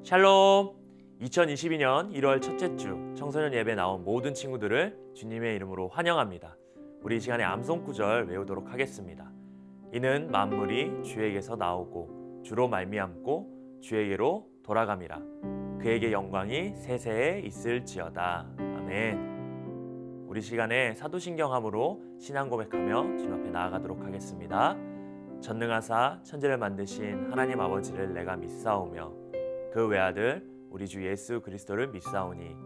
샬롬! 2022년 1월 첫째 주 청소년 예배 나온 모든 친구들을 주님의 이름으로 환영합니다. 우리 이 시간에 암송 구절 외우도록 하겠습니다. 이는 만물이 주에게서 나오고 주로 말미암고 주에게로 돌아감이라. 그에게 영광이 세세에 있을지어다. 아멘. 우리 시간에 사도신경함으로 신앙 고백하며 주님 앞에 나아가도록 하겠습니다. 전능하사 천지를 만드신 하나님 아버지를 내가 믿사오며 그 외아들 우리 주 예수 그리스도를 믿사오니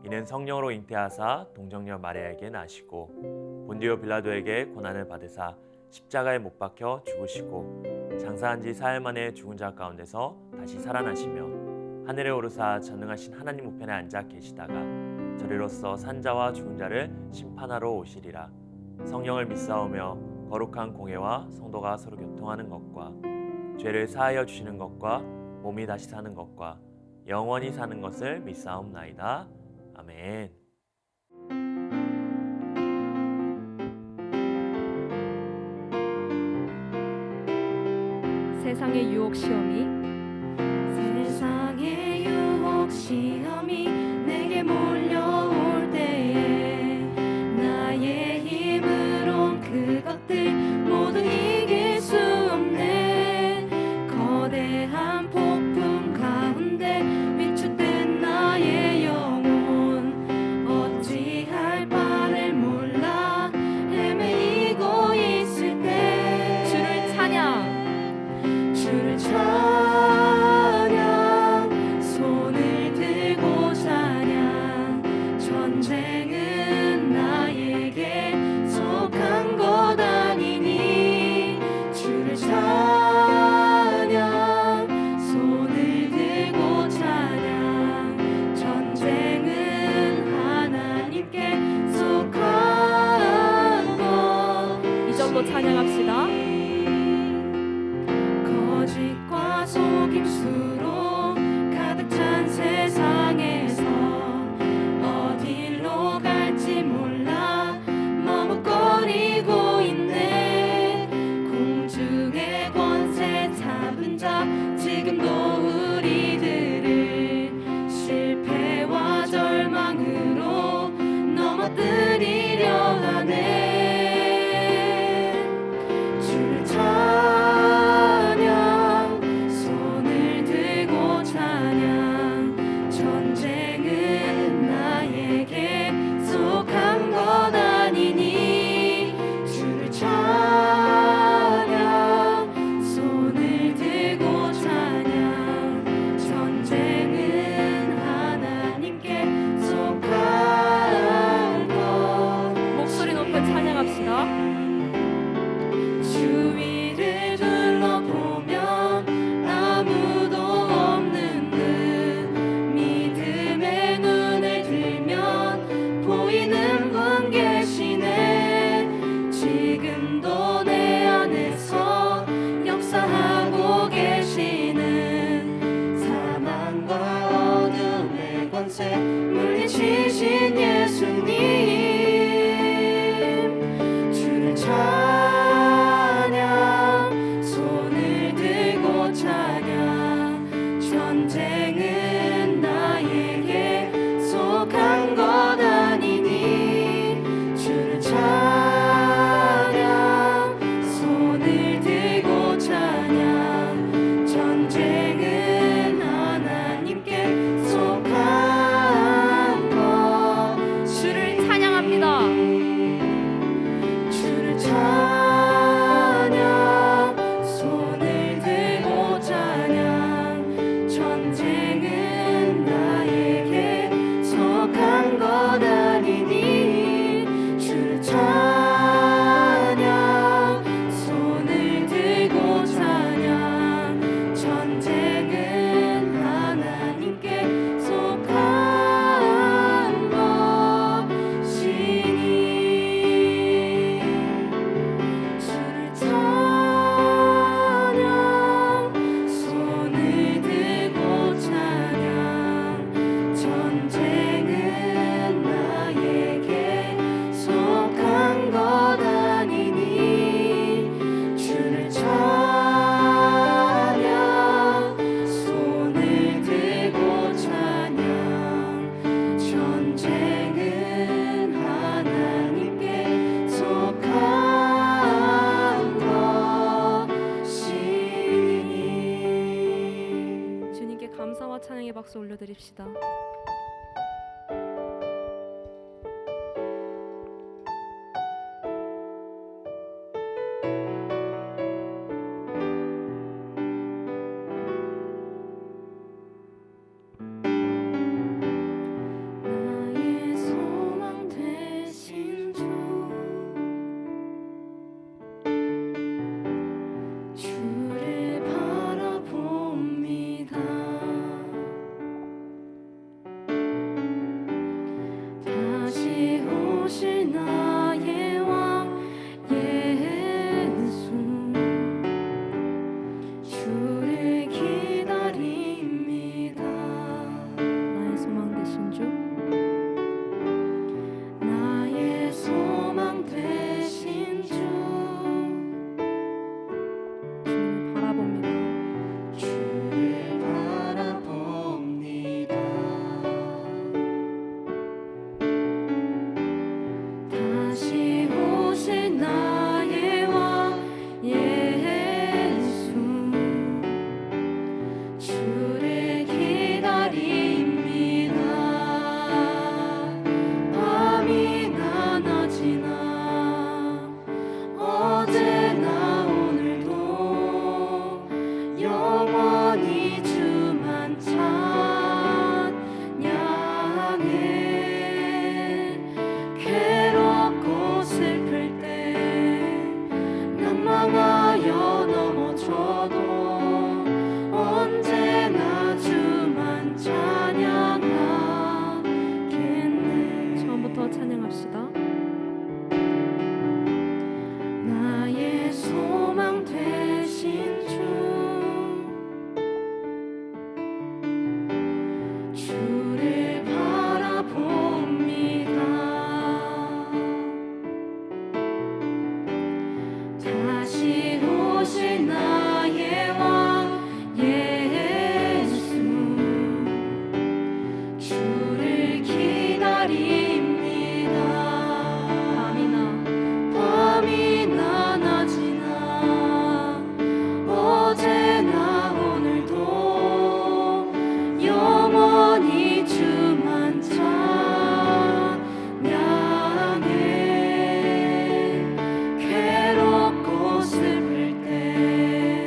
이는 성령으로 잉태하사 동정녀 마리아에게 나시고 본디오 빌라도에게 고난을 받으사 십자가에 못 박혀 죽으시고 장사한 지 사흘 만에 죽은 자 가운데서 다시 살아나시며 하늘에 오르사 전능하신 하나님 우편에 앉아 계시다가 저리로서 산자와 죽은 자를 심판하러 오시리라. 성령을 믿사오며 거룩한 공회와 성도가 서로 교통하는 것과 죄를 사하여 주시는 것과 몸이 다시 사는 것과 영원히 사는 것을 믿사옵나이다. 아멘. 세상의 유혹 시험이 내게 몰려올 때에 나의 힘으론 그것들 모두 이길 수 없네. 거대한 폭풍 가운데 위축된 나의 영혼 어찌할 바를 몰라 헤매이고 있을 때 주를 찬양 손을 들고 찬양 전쟁은 나에게 속한 것 아니니 주를 찬양 손을 들고 찬양 전쟁은 하나님께 속한 것. 이 정도 찬양합시다. 거짓과 속임수로 가득 찬 세상에서 어디로 갈지 몰라 머뭇거리고 있네. 공중의 권세 잡은 자 지금도 우리들을 실패와 절망으로 넘어뜨리려 하네. 주를 찬양 손을 들고 찬양 전쟁은 나에게 속한 것 아니니 주를 찬양 손을 들고 찬양 전쟁은 하나님께 속한 것. 목소리 높여 찬양합시다. 주위를 둘러보면 아무도 없는 듯 믿음의 눈을 들면 보이는 분 계시네. 지금도 내 안에서 역사하고 계시는 사망과 어둠의 권세 물리치신 예수님 주를 찬양 손을 들고 찬양 전쟁은 나에게 속한 것 아니니 주를 찬양 손을 들고 찬양 전쟁은 하나님께 속한 것. 박수 올려드립시다. 나의 소망 되신 주, 주를 바라봅니다. 다시 오실 나의 왕 예수, 주를 기다립니다. 나의 소망 되신 주, 나의 소망 되신 주, 주를 바라봅니다. 주를 바라봅니다. 다시 오실 나의 왕 예수, 주를 기다립니다. 밤이나 낮이나 어제나 오늘도 영원히 주만 찬양해. 괴롭고 슬플 때 난망하여 넘어져도 언제나 주만 찬양하겠네. 처음부터 찬양합시다. 나의 소망 되신 주, 주를 바라봅니다. 다시 오실 나의 왕 예수, 주를 기다립니다. 밤이나 낮이나 어제나 오늘도 영원히 주만 찬양해. 괴롭고 슬플 때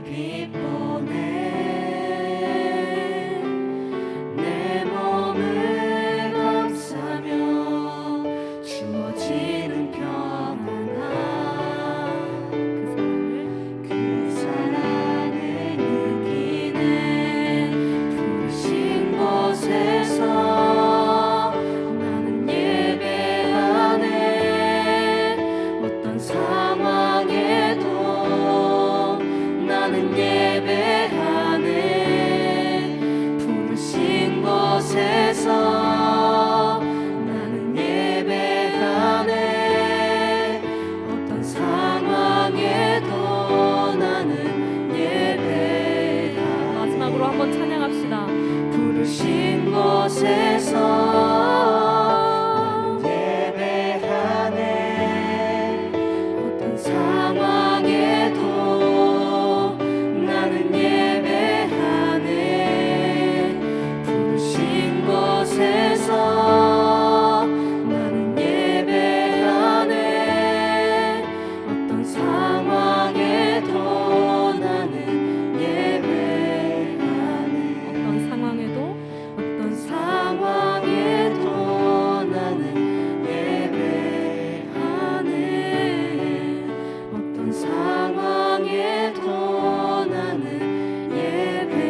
빛 보내 내 몸을 감싸며 주어지는 평안함 그 사랑을 느끼는 부르신 곳에서 나는 예배하네 어떤 상황에도 나는 예배하네 부르신 곳에서 나는 예배하네 어떤 상황에도 나는 예배하네 마지막으로 한번 찬양합시다. 부르신 곳에서 나는 예배하네 어떤 상황에도 나는 예배하네 부르신 곳에서 나는 예배하네 어떤 상황에도 나는 예배하네 어떤 상황에도 어떤 상황에도 나는 예배하네 어떤 상황에도 나는 예배하네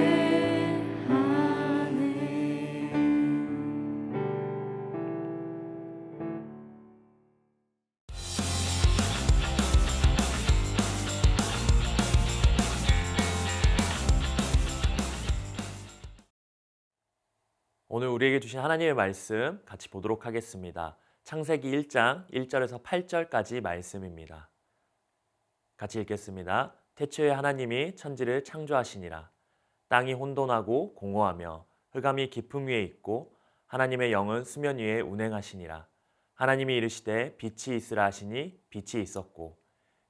오늘 우리에게 주신 하나님의 말씀 같이 보도록 하겠습니다. 창세기 1장 1절에서 8절까지 말씀입니다. 같이 읽겠습니다. 태초에 하나님이 천지를 창조하시니라. 땅이 혼돈하고 공허하며 흑암이 깊음 위에 있고 하나님의 영은 수면 위에 운행하시니라. 하나님이 이르시되 빛이 있으라 하시니 빛이 있었고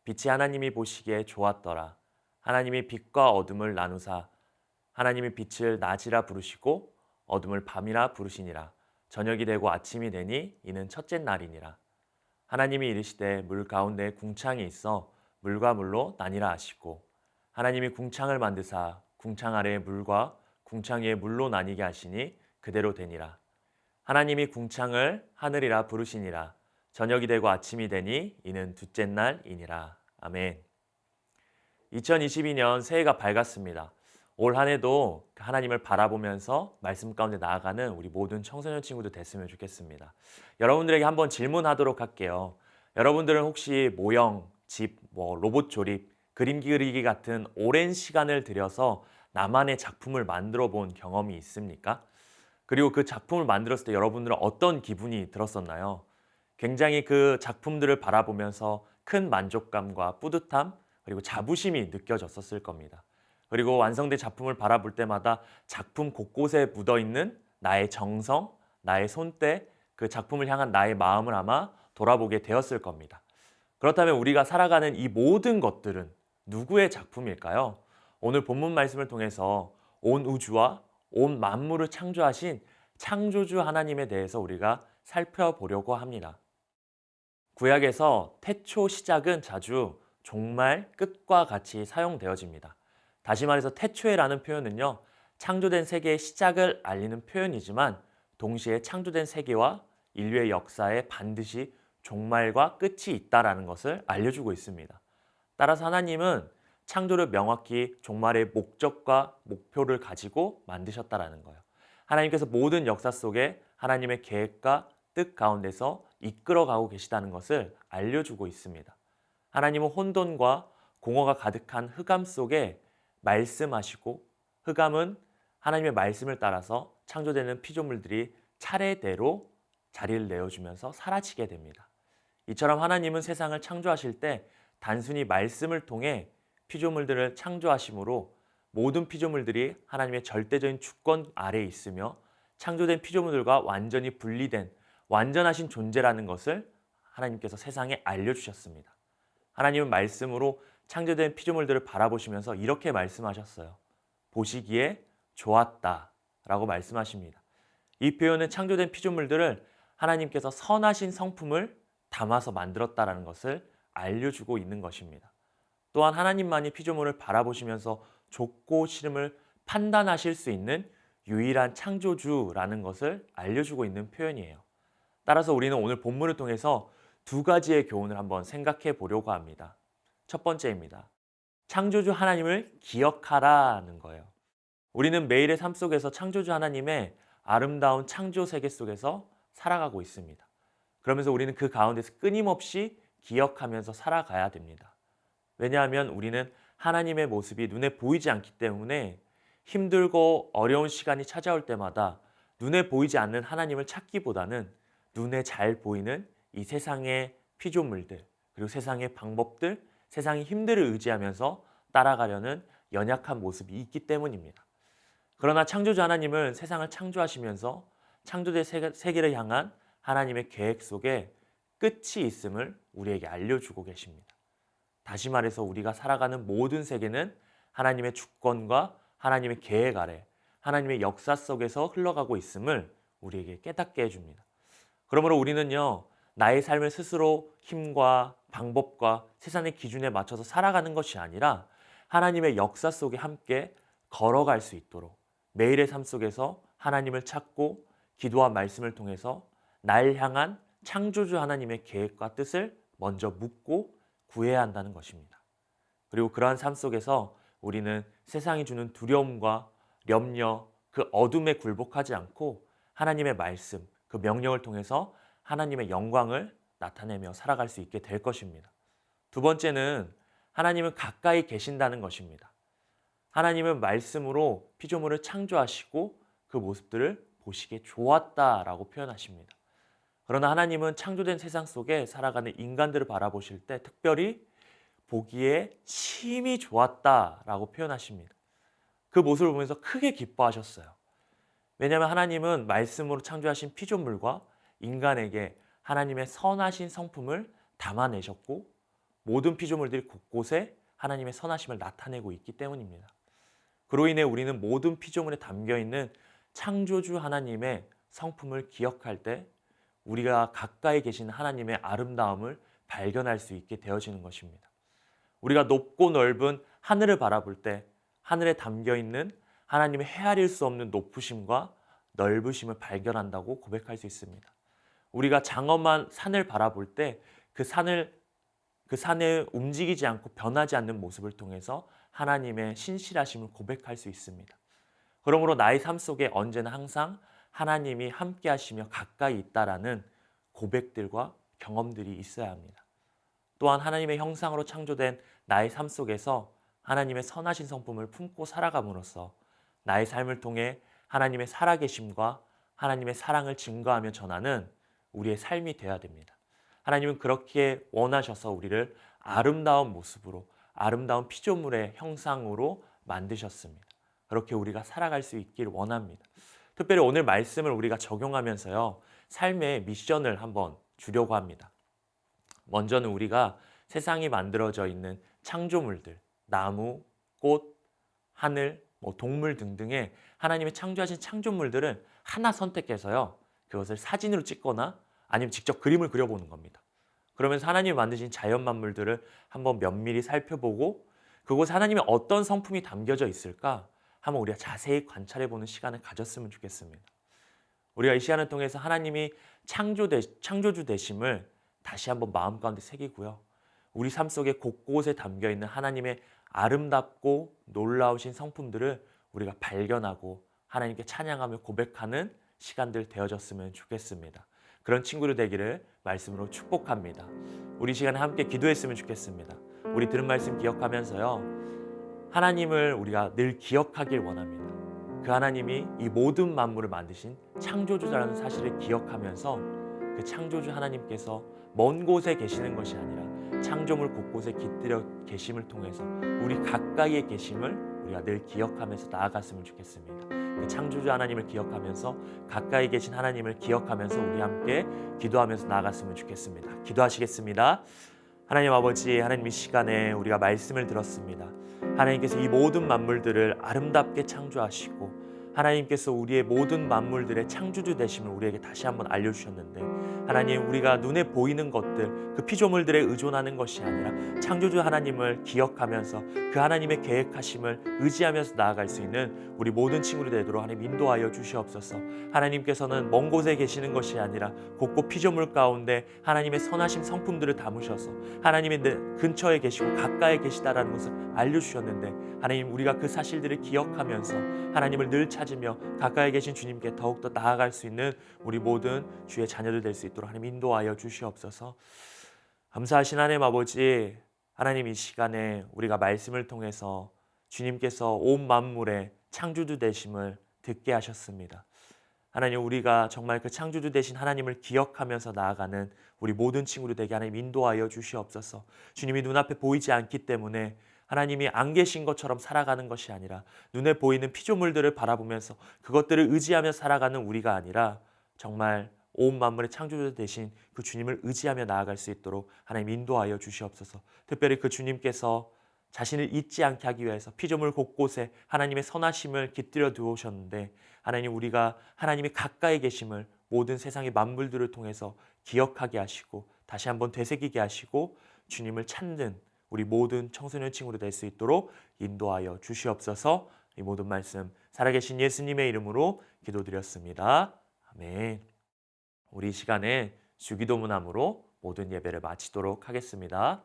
빛이 하나님이 보시기에 좋았더라. 하나님이 빛과 어둠을 나누사 하나님이 빛을 낮이라 부르시고 어둠을 밤이라 부르시니라. 저녁이 되고 아침이 되니 이는 첫째 날이니라. 하나님이 이르시되 물 가운데 궁창이 있어 물과 물로 나뉘라 하시고 하나님이 궁창을 만드사 궁창 아래의 물과 궁창 위에 물로 나뉘게 하시니 그대로 되니라. 하나님이 궁창을 하늘이라 부르시니라. 저녁이 되고 아침이 되니 이는 둘째 날이니라. 아멘. 2022년 새해가 밝았습니다. 올 한 해도 하나님을 바라보면서 말씀 가운데 나아가는 우리 모든 청소년 친구들 됐으면 좋겠습니다. 여러분들에게 한번 질문하도록 할게요. 여러분들은 혹시 모형, 집, 로봇 조립, 그림 그리기 같은 오랜 시간을 들여서 나만의 작품을 만들어 본 경험이 있습니까? 그리고 그 작품을 만들었을 때 여러분들은 어떤 기분이 들었었나요? 굉장히 그 작품들을 바라보면서 큰 만족감과 뿌듯함 그리고 자부심이 느껴졌었을 겁니다. 그리고 완성된 작품을 바라볼 때마다 작품 곳곳에 묻어있는 나의 정성, 나의 손때, 그 작품을 향한 나의 마음을 아마 돌아보게 되었을 겁니다. 그렇다면 우리가 살아가는 이 모든 것들은 누구의 작품일까요? 오늘 본문 말씀을 통해서 온 우주와 온 만물을 창조하신 창조주 하나님에 대해서 우리가 살펴보려고 합니다. 구약에서 태초 시작은 자주 종말 끝과 같이 사용되어집니다. 다시 말해서 태초에라는 표현은요, 창조된 세계의 시작을 알리는 표현이지만 동시에 창조된 세계와 인류의 역사에 반드시 종말과 끝이 있다라는 것을 알려주고 있습니다. 따라서 하나님은 창조를 명확히 종말의 목적과 목표를 가지고 만드셨다라는 거예요. 하나님께서 모든 역사 속에 하나님의 계획과 뜻 가운데서 이끌어가고 계시다는 것을 알려주고 있습니다. 하나님은 혼돈과 공허가 가득한 흑암 속에 말씀하시고 흑암은 하나님의 말씀을 따라서 창조되는 피조물들이 차례대로 자리를 내어주면서 사라지게 됩니다. 이처럼 하나님은 세상을 창조하실 때 단순히 말씀을 통해 피조물들을 창조하심으로 모든 피조물들이 하나님의 절대적인 주권 아래에 있으며 창조된 피조물들과 완전히 분리된 완전하신 존재라는 것을 하나님께서 세상에 알려주셨습니다. 하나님은 말씀으로 창조된 피조물들을 바라보시면서 이렇게 말씀하셨어요. 보시기에 좋았다 라고 말씀하십니다. 이 표현은 창조된 피조물들을 하나님께서 선하신 성품을 담아서 만들었다라는 것을 알려주고 있는 것입니다. 또한 하나님만이 피조물을 바라보시면서 좋고 싫음을 판단하실 수 있는 유일한 창조주라는 것을 알려주고 있는 표현이에요. 따라서 우리는 오늘 본문을 통해서 두 가지의 교훈을 한번 생각해 보려고 합니다. 첫 번째입니다. 창조주 하나님을 기억하라는 거예요. 우리는 매일의 삶 속에서 창조주 하나님의 아름다운 창조 세계 속에서 살아가고 있습니다. 그러면서 우리는 그 가운데서 끊임없이 기억하면서 살아가야 됩니다. 왜냐하면 우리는 하나님의 모습이 눈에 보이지 않기 때문에 힘들고 어려운 시간이 찾아올 때마다 눈에 보이지 않는 하나님을 찾기보다는 눈에 잘 보이는 이 세상의 피조물들, 그리고 세상의 방법들, 세상의 힘들을 의지하면서 따라가려는 연약한 모습이 있기 때문입니다. 그러나 창조주 하나님은 세상을 창조하시면서 창조된 세계를 향한 하나님의 계획 속에 끝이 있음을 우리에게 알려주고 계십니다. 다시 말해서 우리가 살아가는 모든 세계는 하나님의 주권과 하나님의 계획 아래 하나님의 역사 속에서 흘러가고 있음을 우리에게 깨닫게 해줍니다. 그러므로 우리는요, 나의 삶을 스스로 힘과 방법과 세상의 기준에 맞춰서 살아가는 것이 아니라 하나님의 역사 속에 함께 걸어갈 수 있도록 매일의 삶 속에서 하나님을 찾고 기도와 말씀을 통해서 날 향한 창조주 하나님의 계획과 뜻을 먼저 묻고 구해야 한다는 것입니다. 그리고 그러한 삶 속에서 우리는 세상이 주는 두려움과 염려, 그 어둠에 굴복하지 않고 하나님의 말씀, 그 명령을 통해서 하나님의 영광을 나타내며 살아갈 수 있게 될 것입니다. 두 번째는 하나님은 가까이 계신다는 것입니다. 하나님은 말씀으로 피조물을 창조하시고 그 모습들을 보시기에 좋았다라고 표현하십니다. 그러나 하나님은 창조된 세상 속에 살아가는 인간들을 바라보실 때 특별히 보기에 심히 좋았다라고 표현하십니다. 그 모습을 보면서 크게 기뻐하셨어요. 왜냐하면 하나님은 말씀으로 창조하신 피조물과 인간에게 하나님의 선하신 성품을 담아내셨고 모든 피조물들이 곳곳에 하나님의 선하심을 나타내고 있기 때문입니다. 그로 인해 우리는 모든 피조물에 담겨있는 창조주 하나님의 성품을 기억할 때 우리가 가까이 계신 하나님의 아름다움을 발견할 수 있게 되어지는 것입니다. 우리가 높고 넓은 하늘을 바라볼 때 하늘에 담겨있는 하나님의 헤아릴 수 없는 높으심과 넓으심을 발견한다고 고백할 수 있습니다. 우리가 장엄한 산을 바라볼 때 그 산에 움직이지 않고 변하지 않는 모습을 통해서 하나님의 신실하심을 고백할 수 있습니다. 그러므로 나의 삶 속에 언제나 항상 하나님이 함께 하시며 가까이 있다라는 고백들과 경험들이 있어야 합니다. 또한 하나님의 형상으로 창조된 나의 삶 속에서 하나님의 선하신 성품을 품고 살아감으로써 나의 삶을 통해 하나님의 살아계심과 하나님의 사랑을 증거하며 전하는 우리의 삶이 되어야 됩니다. 하나님은 그렇게 원하셔서 우리를 아름다운 모습으로 아름다운 피조물의 형상으로 만드셨습니다. 그렇게 우리가 살아갈 수 있길 원합니다. 특별히 오늘 말씀을 우리가 적용하면서요, 삶의 미션을 한번 주려고 합니다. 먼저는 우리가 세상이 만들어져 있는 창조물들, 나무, 꽃, 하늘, 동물 등등의 하나님이 창조하신 창조물들을 하나 선택해서요, 그것을 사진으로 찍거나 아니면 직접 그림을 그려보는 겁니다. 그러면서 하나님이 만드신 자연 만물들을 한번 면밀히 살펴보고 그곳에 하나님의 어떤 성품이 담겨져 있을까 한번 우리가 자세히 관찰해보는 시간을 가졌으면 좋겠습니다. 우리가 이 시간을 통해서 하나님이 창조주 되심을 다시 한번 마음 가운데 새기고요. 우리 삶 속에 곳곳에 담겨있는 하나님의 아름답고 놀라우신 성품들을 우리가 발견하고 하나님께 찬양하며 고백하는 시간들 되어졌으면 좋겠습니다. 그런 친구들 되기를 말씀으로 축복합니다. 우리 시간에 함께 기도했으면 좋겠습니다. 우리 들은 말씀 기억하면서요, 하나님을 우리가 늘 기억하길 원합니다. 그 하나님이 이 모든 만물을 만드신 창조주라는 사실을 기억하면서 그 창조주 하나님께서 먼 곳에 계시는 것이 아니라 창조물 곳곳에 깃들여 계심을 통해서 우리 가까이에 계심을 우리가 늘 기억하면서 나아갔으면 좋겠습니다. 그 창조주 하나님을 기억하면서 가까이 계신 하나님을 기억하면서 우리 함께 기도하면서 나아갔으면 좋겠습니다. 기도하시겠습니다. 하나님 아버지, 하나님 이 시간에 우리가 말씀을 들었습니다. 하나님께서 이 모든 만물들을 아름답게 창조하시고 하나님께서 우리의 모든 만물들의 창조주 되심을 우리에게 다시 한번 알려주셨는데, 하나님, 우리가 눈에 보이는 것들, 그 피조물들에 의존하는 것이 아니라 창조주 하나님을 기억하면서 그 하나님의 계획하심을 의지하면서 나아갈 수 있는 우리 모든 친구들이 되도록 하나님 인도하여 주시옵소서. 하나님께서는 먼 곳에 계시는 것이 아니라 곳곳 피조물 가운데 하나님의 선하심 성품들을 담으셔서 하나님의 근처에 계시고 가까이 계시다라는 것을 알려주셨는데, 하나님, 우리가 그 사실들을 기억하면서 하나님을 늘 찾으며 가까이 계신 주님께 더욱더 나아갈 수 있는 우리 모든 주의 자녀들 될 수 있도록 하나님 인도하여 주시옵소서. 감사하신 하나님 아버지, 하나님, 이 시간에 우리가 말씀을 통해서 주님께서 온 만물의 창조주 되심을 듣게 하셨습니다. 하나님, 우리가 정말 그 창조주 되신 하나님을 기억하면서 나아가는 우리 모든 친구들 되게 하나님 인도하여 주시옵소서. 주님이 눈앞에 보이지 않기 때문에 하나님이 안 계신 것처럼 살아가는 것이 아니라 눈에 보이는 피조물들을 바라보면서 그것들을 의지하며 살아가는 우리가 아니라 정말 온 만물의 창조주 되신 그 주님을 의지하며 나아갈 수 있도록 하나님 인도하여 주시옵소서. 특별히 그 주님께서 자신을 잊지 않게 하기 위해서 피조물 곳곳에 하나님의 선하심을 깃들여 두셨는데, 하나님, 우리가 하나님이 가까이 계심을 모든 세상의 만물들을 통해서 기억하게 하시고 다시 한번 되새기게 하시고 주님을 찾는 우리 모든 청소년 친구들 될 수 있도록 인도하여 주시옵소서. 이 모든 말씀 살아계신 예수님의 이름으로 기도드렸습니다. 아멘. 우리 시간에 주기도문함으로 모든 예배를 마치도록 하겠습니다.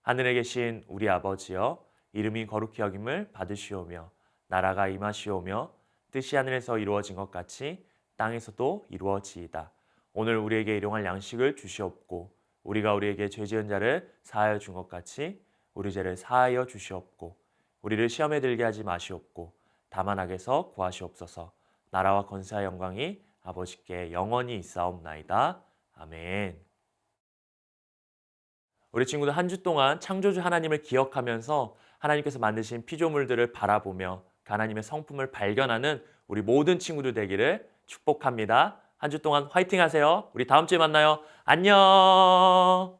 하늘에 계신 우리 아버지여, 이름이 거룩히 여김을 받으시오며 나라가 임하시오며 뜻이 하늘에서 이루어진 것 같이 땅에서도 이루어지이다. 오늘 우리에게 일용할 양식을 주시옵고 우리가 우리에게 죄 지은 자를 사하여 준 것 같이 우리 죄를 사하여 주시옵고 우리를 시험에 들게 하지 마시옵고 다만 악에서 구하시옵소서. 나라와 권세와 영광이 아버지께 영원히 있사옵나이다. 아멘. 우리 친구들 한 주 동안 창조주 하나님을 기억하면서 하나님께서 만드신 피조물들을 바라보며 하나님의 성품을 발견하는 우리 모든 친구들 되기를 축복합니다. 한 주 동안 화이팅 하세요. 우리 다음 주에 만나요. 안녕.